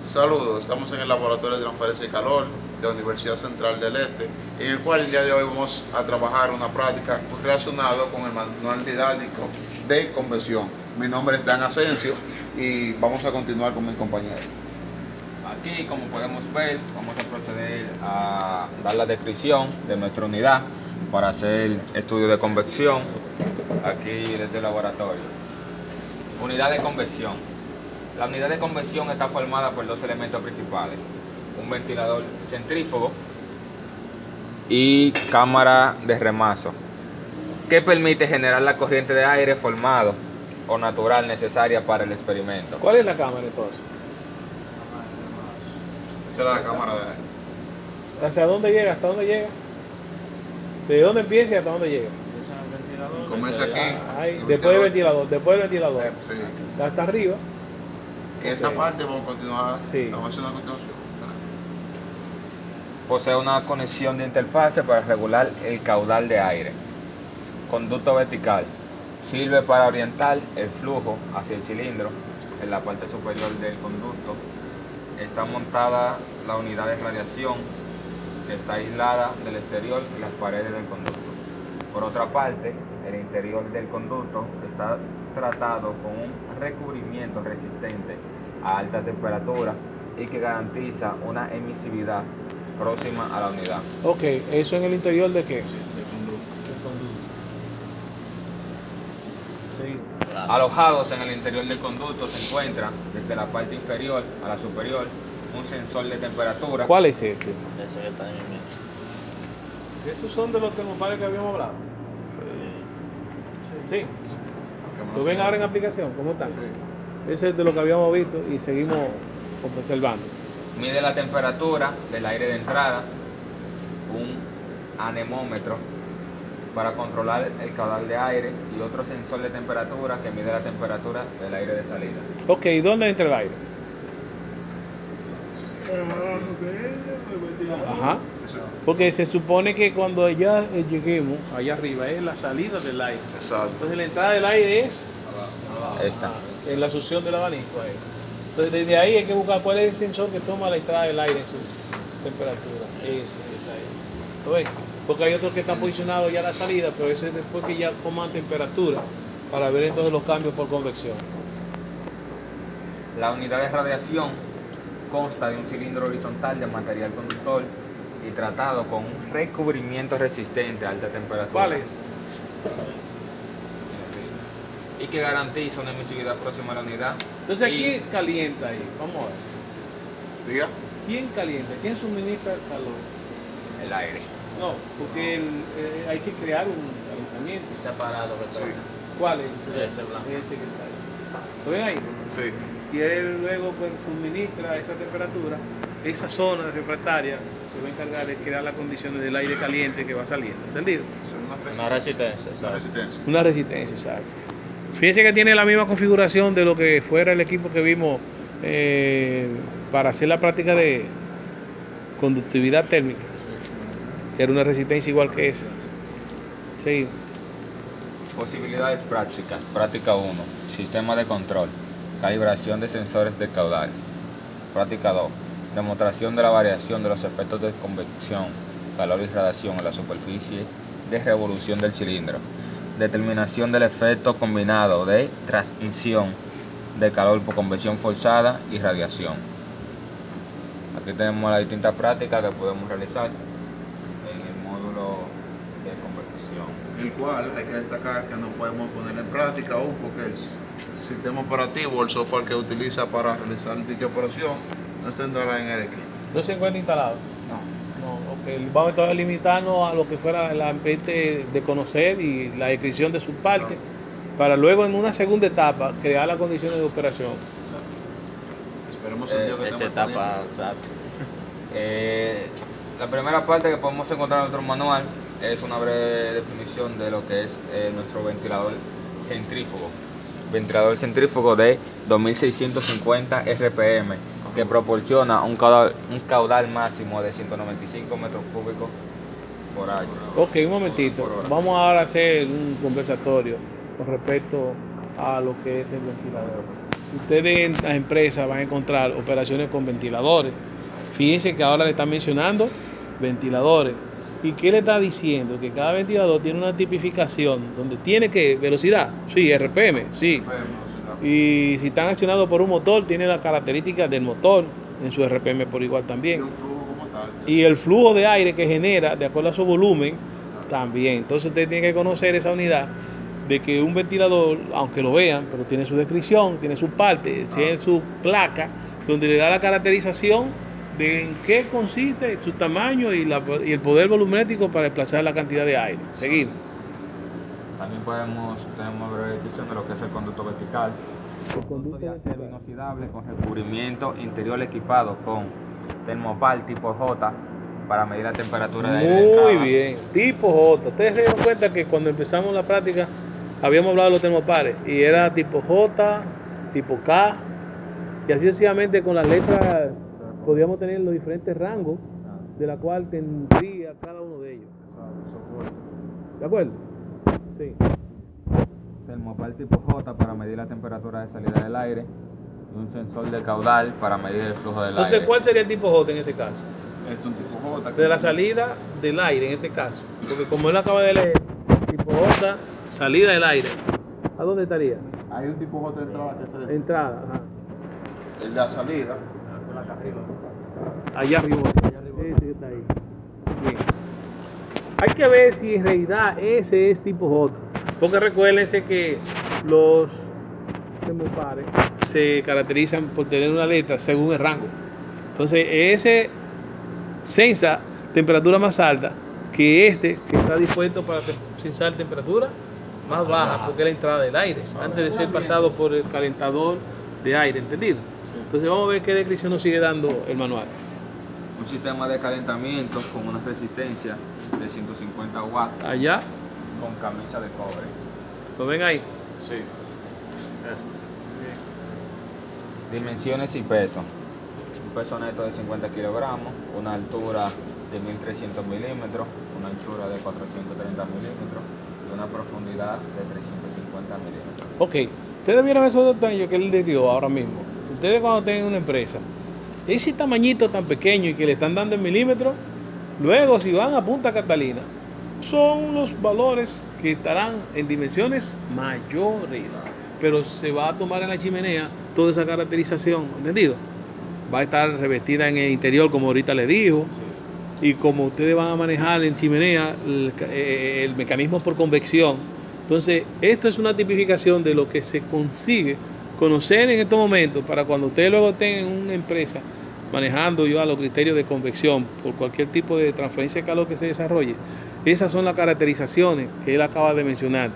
Saludos, estamos en el Laboratorio de Transferencia de Calor de la Universidad Central del Este, en el cual el día de hoy vamos a trabajar una práctica relacionada con el manual didáctico de conversión. Mi nombre es Dan Asensio y vamos a continuar con mis compañeros. Aquí, como podemos ver, vamos a proceder a dar la descripción de nuestra unidad para hacer estudio de convección aquí desde el laboratorio. Unidad de convección. La unidad de convección está formada por dos elementos principales: un ventilador centrífugo y cámara de remazo, que permite generar la corriente de aire formado o natural necesaria para el experimento. ¿Cuál es la cámara entonces? Esa es la cámara de aire. ¿Hacia dónde llega? ¿Hasta dónde llega? ¿De dónde empieza y hasta dónde llega? Comienza aquí. Ahí, después del ventilador, Sí. hasta arriba. Que esa parte vamos a continuar. Sí. Vamos a hacer una continuación. Posee una conexión de interfase para regular el caudal de aire. Conducto vertical. Sirve para orientar el flujo hacia el cilindro en la parte superior del conducto. Está montada la unidad de radiación, que está aislada del exterior y las paredes del conducto. Por otra parte, el interior del conducto está tratado con un recubrimiento resistente a alta temperatura y que garantiza una emisividad próxima a la unidad. Ok, ¿eso en el interior de qué? Del conducto. Sí. Alojados en el interior del conducto se encuentra, desde la parte inferior a la superior, un sensor de temperatura. ¿Cuál es ese? Eso que está en el ¿Esos son de los termopales que habíamos hablado? Sí. ¿Lo ven ahora en aplicación? ¿Cómo están? Sí. Ese es de lo que habíamos visto y seguimos observando. Mide la temperatura del aire de entrada, un anemómetro para controlar el caudal de aire y otro sensor de temperatura que mide la temperatura del aire de salida. Ok, ¿y dónde entra el aire? Ajá. Eso. Porque se supone que cuando ya lleguemos allá arriba es la salida del aire. Exacto. Entonces la entrada del aire es Esta. en la succión del abanico. Ahí. Entonces desde ahí hay que buscar cuál es el sensor que toma la entrada del aire en su temperatura. Ese está ahí. ¿Lo ves? Porque hay otros que están posicionados ya a la salida, pero ese es después que ya toman temperatura para ver entonces los cambios por convección. La unidad de radiación consta de un cilindro horizontal de material conductor y tratado con un recubrimiento resistente a alta temperatura. ¿Cuál es? Y que garantiza una emisividad próxima a la unidad. Entonces, Y ¿quién calienta ahí? Vamos a ver. Diga. ¿Quién calienta? ¿Quién suministra el calor? el aire. No, porque hay que crear un calentamiento. separado, Sí. ¿Cuál es? Ese blanco. Ese que está ahí. ¿Lo ven ahí? Sí. Y él luego pues, suministra esa temperatura, esa zona refractaria se va a encargar de crear las condiciones del aire caliente que va saliendo, ¿entendido? Una resistencia, Una ¿sabes? resistencia. Una resistencia, ¿sabes? Fíjense que tiene la misma configuración de lo que fuera el equipo que vimos para hacer la práctica de conductividad térmica. Era una resistencia igual que esa. Sí. Posibilidades prácticas. Práctica 1. Sistema de control. Calibración de sensores de caudal. Práctica 2. Demostración de la variación de los efectos de convección, calor y radiación en la superficie de revolución del cilindro. Determinación del efecto combinado de transmisión de calor por convección forzada y radiación. Aquí tenemos las distintas prácticas que podemos realizar en el módulo de convección. El cual hay que destacar que no podemos poner en práctica aún porque el sistema operativo, el software que utiliza para realizar dicha operación, no está instalado en el equipo. ¿No se encuentra instalado? No. No, ok. Vamos entonces a limitarnos a lo que fuera la ambiente de conocer y la descripción de sus partes, para luego en una segunda etapa crear las condiciones de operación. Exacto. Esperemos el día que Esa estemos etapa, disponibles. exacto. La primera parte que podemos encontrar en nuestro manual es una breve definición de lo que es nuestro ventilador centrífugo. Ventilador centrífugo de 2650 RPM que proporciona un caudal máximo de 195 metros cúbicos por año. Ok, un momentito. Por hora. Vamos ahora a hacer un conversatorio con respecto a lo que es el ventilador. Ustedes en las empresas van a encontrar operaciones con ventiladores. Fíjense que ahora le están mencionando ventiladores. ¿Y qué le está diciendo? Que cada ventilador tiene una tipificación donde tiene que velocidad, sí, RPM, sí. Y si están accionados por un motor, tiene las características del motor en su RPM por igual también. Un flujo como tal. Y el flujo de aire que genera, de acuerdo a su volumen, también. Entonces usted tiene que conocer esa unidad de que un ventilador, aunque lo vean, pero tiene su descripción, tiene su parte, tiene su placa, donde le da la caracterización de en qué consiste su tamaño y el poder volumétrico para desplazar la cantidad de aire. Seguimos. También tenemos breve descripción de lo que es el conducto vertical. Conducto de acero inoxidable con recubrimiento interior equipado con termopar tipo J para medir la temperatura de aire de Muy entrada. bien, tipo J. Ustedes se dieron cuenta que cuando empezamos la práctica habíamos hablado de los termopares y era tipo J, tipo K y así sucesivamente con las letras podíamos tener los diferentes rangos de la cual tendría cada uno de ellos. ¿De acuerdo? Sí. Termopar tipo J para medir la temperatura de salida del aire y un sensor de caudal para medir el flujo del Entonces, aire. ¿cuál sería el tipo J en ese caso? Este es un tipo J. De la salida del aire en este caso. Porque como él acaba de leer, tipo J, salida del aire. ¿A dónde estaría? Hay un tipo J de entrada que es Entrada, ajá. el de la salida. Allá arriba. Ese que está ahí. Bien. Hay que ver si en realidad ese es tipo J. Porque recuérdense que los termopares se caracterizan por tener una letra según el rango. Entonces, ese sensa temperatura más alta que este que está dispuesto para sensar temperatura más baja, porque es la entrada del aire, antes de ser pasado por el calentador de aire, ¿entendido? Entonces vamos a ver qué descripción nos sigue dando el manual. Un sistema de calentamiento con una resistencia de 150 watts Allá, con camisa de cobre. ¿lo ven ahí? Sí. Este. Dimensiones y peso. Un peso neto de 50 kilogramos, una altura de 1300 milímetros, una anchura de 430 milímetros y una profundidad de 350 milímetros. Ok, ustedes vieron esos detalles que él le dio ahora mismo. Ustedes cuando tienen una empresa, ese tamañito tan pequeño y que le están dando en milímetros, luego si van a Punta Catalina, son los valores que estarán en dimensiones mayores, pero se va a tomar en la chimenea toda esa caracterización, ¿entendido? Va a estar revestida en el interior como ahorita le dijo, y como ustedes van a manejar en chimenea el mecanismo por convección. Entonces esto es una tipificación de lo que se consigue conocer en estos momentos para cuando ustedes luego estén en una empresa manejando yo a los criterios de convección por cualquier tipo de transferencia de calor que se desarrolle. Esas son las caracterizaciones que él acaba de mencionar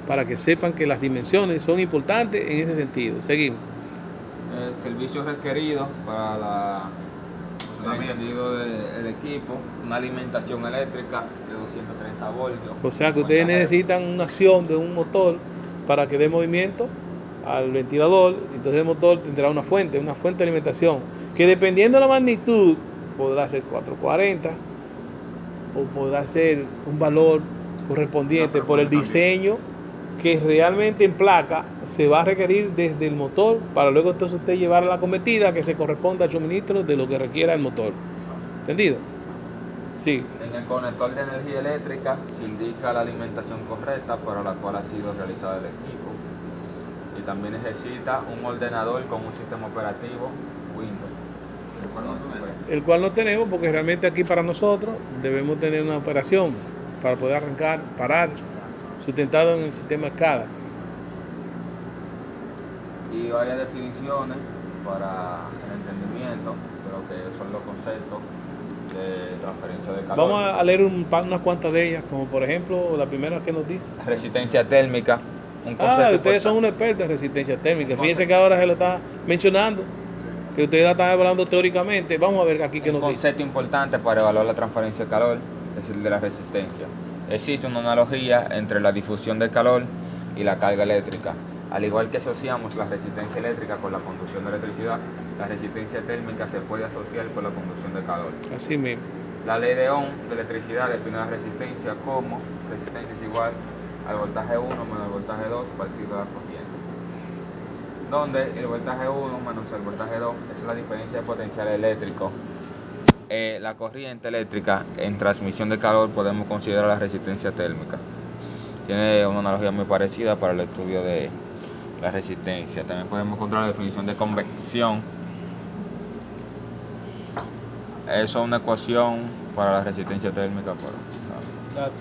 para que sepan que las dimensiones son importantes en ese sentido. Seguimos. El servicio requerido para el encendido del equipo, una alimentación eléctrica de 230 voltios. O sea que ustedes necesitan una acción de un motor para que dé movimiento al ventilador. Entonces el motor tendrá una fuente de alimentación que dependiendo de la magnitud podrá ser 440 o podrá ser un valor correspondiente por el diseño que realmente en placa se va a requerir desde el motor para luego entonces usted llevar a la convertida que se corresponda al suministro de lo que requiera el motor. ¿Entendido? Sí. En el conector de energía eléctrica se indica la alimentación correcta para la cual ha sido realizado el equipo. Y también necesita un ordenador con un sistema operativo Windows. El cual no tenemos porque realmente aquí para nosotros debemos tener una operación para poder arrancar, parar, sustentado en el sistema SCADA. Y varias definiciones para el entendimiento de lo que son los conceptos de transferencia de calor. Vamos a leer unas cuantas de ellas, como por ejemplo la primera que nos dice. Resistencia térmica. Un concepto Ustedes importante. son un experto en resistencia térmica. Fíjense que ahora se lo está mencionando, que ustedes la están evaluando teóricamente. Vamos a ver aquí qué Un nos dice. concepto importante para evaluar la transferencia de calor es el de la resistencia. Existe una analogía entre la difusión del calor y la carga eléctrica. Al igual que asociamos la resistencia eléctrica con la conducción de electricidad, la resistencia térmica se puede asociar con la conducción de calor. Así mismo. La ley de Ohm de electricidad define la resistencia como resistencia es igual al voltaje 1 menos el voltaje 2 partido de la corriente. donde el voltaje 1 menos el voltaje 2 es la diferencia de potencial eléctrico. La corriente eléctrica en transmisión de calor podemos considerar la resistencia térmica. Tiene una analogía muy parecida para el estudio de la resistencia. También podemos encontrar la definición de convección. Eso es una ecuación para la resistencia térmica.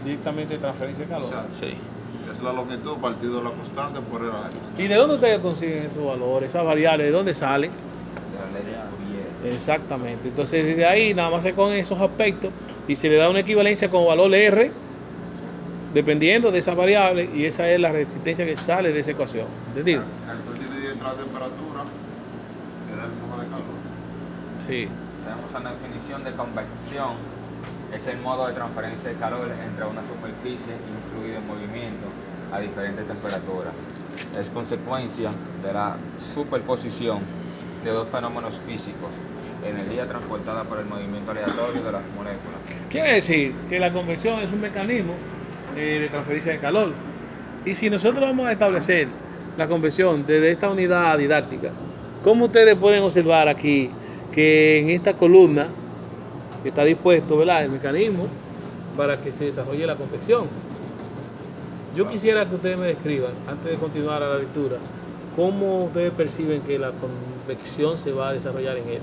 Directamente transferencia de calor. Exacto. Sí. Es la longitud partido de la constante por el área. ¿Y de dónde ustedes consiguen esos valores, esas variables? ¿De dónde salen? La ley de Fourier. Exactamente. Entonces, desde ahí, nada más se con esos aspectos y se le da una equivalencia con valor R, dependiendo de esa variable, y esa es la resistencia que sale de esa ecuación. ¿Entendido? Al dividir entre la temperatura, que da el flujo de calor. Sí. Tenemos una definición de convección. Es el modo de transferencia de calor entre una superficie y un fluido en movimiento a diferentes temperaturas. Es consecuencia de la superposición de dos fenómenos físicos, energía transportada por el movimiento aleatorio de las moléculas. Quiere decir que la convección es un mecanismo de transferencia de calor. Y si nosotros vamos a establecer la convección desde esta unidad didáctica, ¿cómo ustedes pueden observar aquí que en esta columna está dispuesto, ¿verdad?, el mecanismo para que se desarrolle la convección? Yo quisiera que ustedes me describan, antes de continuar a la lectura, cómo ustedes perciben que la convección se va a desarrollar en él,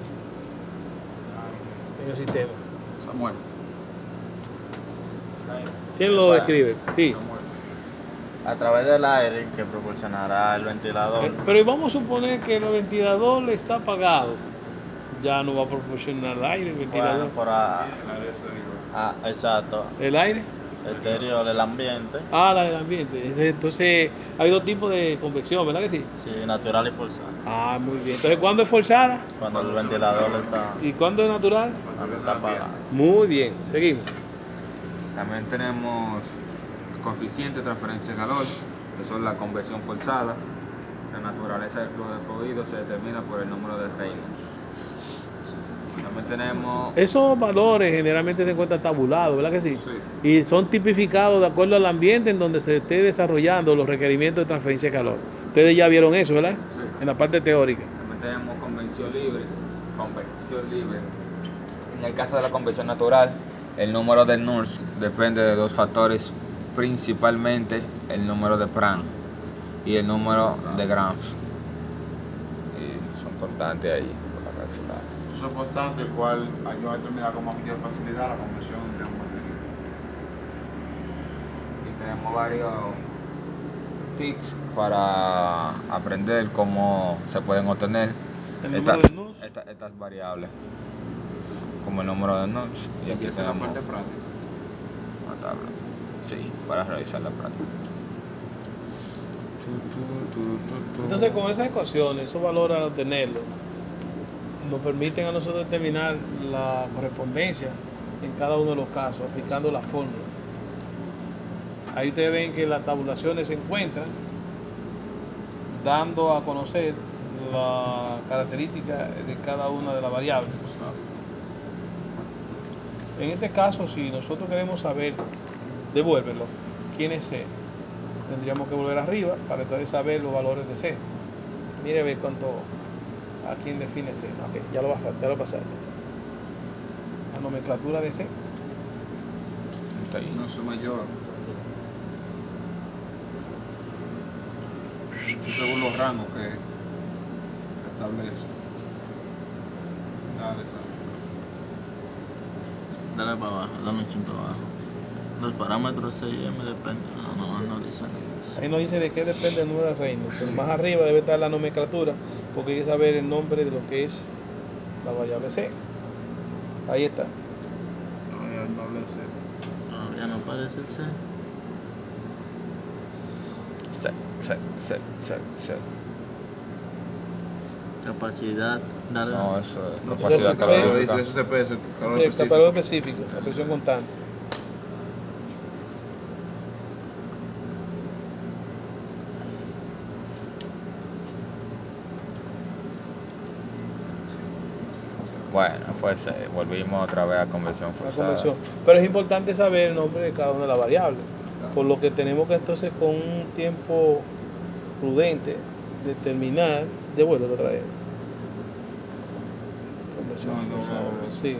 en el sistema. Samuel. ¿Quién lo describe? Sí. A través del aire que proporcionará el ventilador. Pero vamos a suponer que el ventilador está apagado. Ya no va a proporcionar el aire, el ventilador. Bueno, exacto. ¿El aire? Exterior, el ambiente. Ah, el ambiente. Entonces, hay dos tipos de convección, ¿verdad que sí? Sí, natural y forzada. Ah, muy bien. Entonces, ¿cuándo es forzada? Cuando el ventilador está, ¿Y cuándo es natural? cuando está apagado. Muy bien. Seguimos. También tenemos el coeficiente de transferencia de calor, que son la convección forzada. La naturaleza del flujo de fluido se determina por el número de Reynolds. También tenemos Esos valores generalmente se encuentran tabulados, ¿verdad que sí? Sí. Y son tipificados de acuerdo al ambiente en donde se esté desarrollando los requerimientos de transferencia de calor. Ustedes ya vieron eso, ¿verdad? Sí. En la parte teórica. También tenemos convección libre. En el caso de la convección natural, el número de Nernst depende de dos factores, principalmente el número de Prandtl y el número de Grams. Y son constantes ahí por la calcular. Eso es constante, el cual ayuda a determinar con mayor facilidad la conversión de un material. Y tenemos varios tips para aprender cómo se pueden obtener El número de Nernst. estas variables, como el número de Nernst. Y aquí esa es la tenemos parte práctica. una tabla, sí, para realizar la práctica. Entonces, con esas ecuaciones, esos valores al obtenerlos, nos permiten a nosotros determinar la correspondencia en cada uno de los casos, aplicando la fórmula. Ahí ustedes ven que las tabulaciones se encuentran dando a conocer la característica de cada una de las variables. En este caso, si nosotros queremos saber, devuélvelo, quién es C, tendríamos que volver arriba para entonces saber los valores de C. Mire a ver a quién define C. Ok, ya lo pasaste. La nomenclatura de C. Está ahí. No soy mayor. Según los rangos que establece. Dale, Samuel. Dale para abajo, dale un chinto abajo. Los parámetros CIM dependen. No dicen eso. Ahí nos dice de qué depende el número de Reynolds, pero más arriba debe estar la nomenclatura, porque hay que saber el nombre de lo que es la variable C. Ahí está. No, ya no establece. Todavía no aparece el C. C. Capacidad, dale. No, eso es No, capacidad eso Pero calórica. dice ese peso, calor Sí, el específico. calor específico, la presión constante. Bueno, volvimos otra vez a convención La forzada. convención. Pero es importante saber el nombre de cada una de las variables. Por lo que tenemos que entonces con un tiempo prudente determinar, devuélvelo otra vez. No. Sí.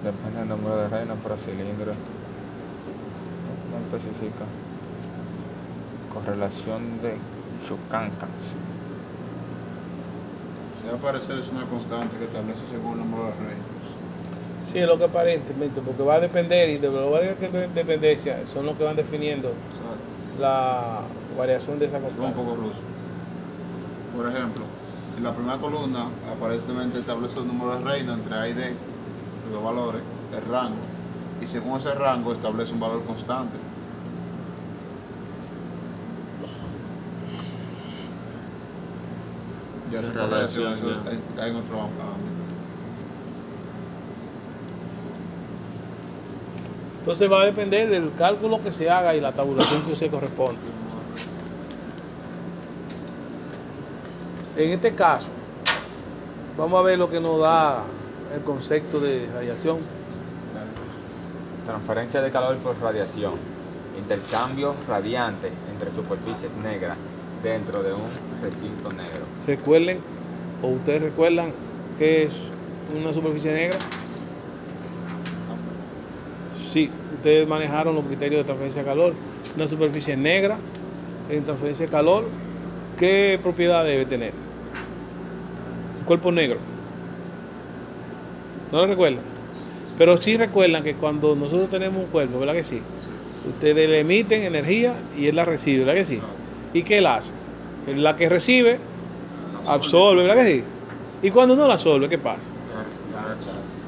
Depende del número de reinos por cilindro. No especifica. Correlación de Chukankans. Se va a parecer es una constante que establece según el número de reinos. Sí, es lo que aparentemente, porque va a depender, y de los varios que dependencias son los que van definiendo la variación de esa Es un constante. poco ruso. Por ejemplo, en la primera columna aparentemente establece el número de reinos entre A y D, los dos valores, el rango, y según ese rango establece un valor constante. Ya se Radiación, hay en otro ámbito. Entonces va a depender del cálculo que se haga y la tabulación que usted corresponde. En este caso, vamos a ver lo que nos da el concepto de radiación. Transferencia de calor por radiación. Intercambio radiante entre superficies negras dentro de un recinto negro. Recuerden, o ustedes recuerdan qué es una superficie negra. Sí, ustedes manejaron los criterios de transferencia de calor. Una superficie negra en transferencia de calor, ¿qué propiedad debe tener? Cuerpo negro. ¿No lo recuerdan? Pero sí recuerdan que cuando nosotros tenemos un cuerpo, ¿verdad que sí? Ustedes le emiten energía y él la recibe, ¿verdad que sí? ¿Y qué él hace? La que recibe, absorbe, ¿verdad que sí? Y cuando no la absorbe, ¿qué pasa?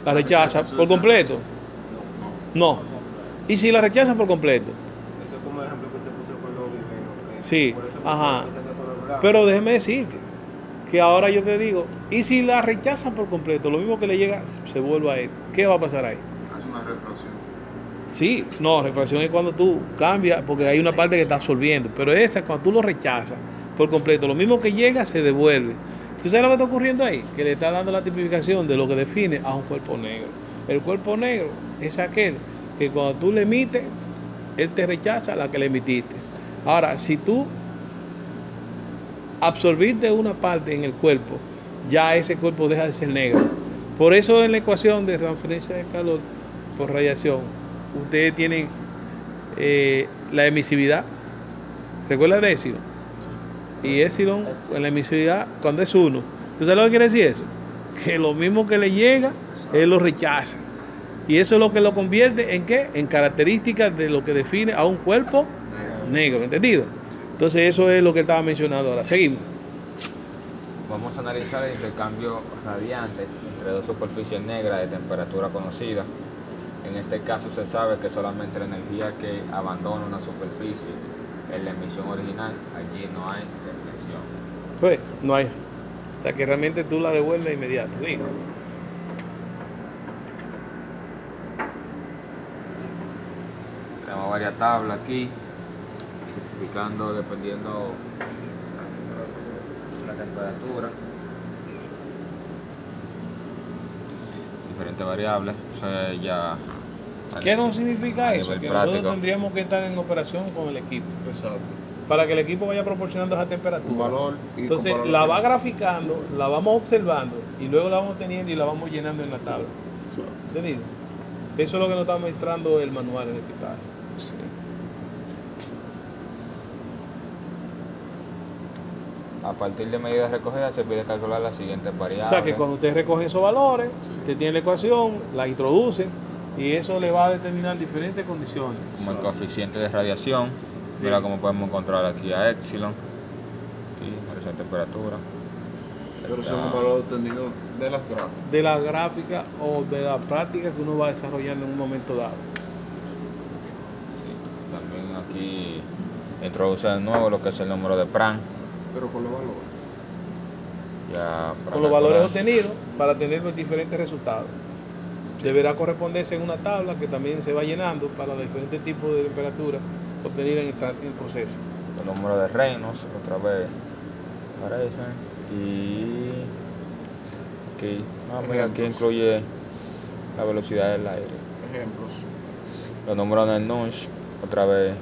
La rechaza por completo. No. ¿Y si la rechazan por completo? Eso es como el ejemplo que usted puso con los viveros. Sí, Por eso ajá. muchos de color blanco. Pero déjeme decirte que ahora yo te digo, ¿y si la rechazan por completo? Lo mismo que le llega, se vuelve a él. ¿Qué va a pasar ahí? Hace una refracción. Sí, no, refracción es cuando tú cambias, porque hay una parte que está absorbiendo, pero esa cuando tú lo rechazas por completo, lo mismo que llega se devuelve. ¿Tú sabes lo que está ocurriendo ahí? Que le está dando la tipificación de lo que define a un cuerpo negro. El cuerpo negro es aquel que cuando tú le emites, él te rechaza la que le emitiste. Ahora, si tú absorbiste una parte en el cuerpo, ya ese cuerpo deja de ser negro. Por eso en la ecuación de transferencia de calor por radiación, ustedes tienen la emisividad. ¿Recuerdan de Epsilon? Y Epsilon en la emisividad, cuando es 1. ¿Tú sabes lo que quiere decir eso? Que lo mismo que le llega, él lo rechaza. Y eso es lo que lo convierte en ¿qué? En características de lo que define a un cuerpo negro, ¿entendido? Entonces eso es lo que estaba mencionando ahora. Seguimos. Vamos a analizar el intercambio radiante entre dos superficies negras de temperatura conocida. En este caso se sabe que solamente la energía que abandona una superficie en la emisión original, allí no hay reflexión. Pues no hay. O sea que realmente tú la devuelves de inmediato. Digo. Tenemos varias tablas aquí, especificando dependiendo la temperatura, diferentes variables. O sea, ya ¿Qué no significa a eso? nivel Que práctico. nosotros tendríamos que estar en operación con el equipo Exacto. para que el equipo vaya proporcionando esa temperatura. Un valor y Entonces compararlo la con- va graficando, la vamos observando y luego la vamos teniendo y la vamos llenando en la tabla. ¿Entendido? Eso es lo que nos está mostrando el manual en este caso. Sí. A partir de medidas recogidas se pide calcular las siguientes O variables. sea que cuando ustedes recogen esos valores, usted tiene la ecuación, la introducen y eso le va a determinar diferentes condiciones. Como el coeficiente de radiación, Sí. mira cómo podemos encontrar aquí a Epsilon, aquí, presión temperatura. Pero Está- son un valor obtenido de las gráficas. De la gráfica o de la práctica que uno va desarrollando en un momento dado. sí. También aquí introduce de nuevo lo que es el número de Pran. Pero con los valores. Ya para Con los valores calcular. obtenidos para tener los diferentes resultados. Deberá corresponderse en una tabla que también se va llenando para los diferentes tipos de temperatura obtenidas en el proceso. El número de reinos, otra vez aparece. Y aquí, mira, aquí incluye la velocidad del aire. Ejemplos. Los números en el notch, otra vez.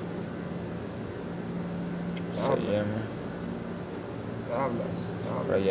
Tabla. CM. Tablas. Raya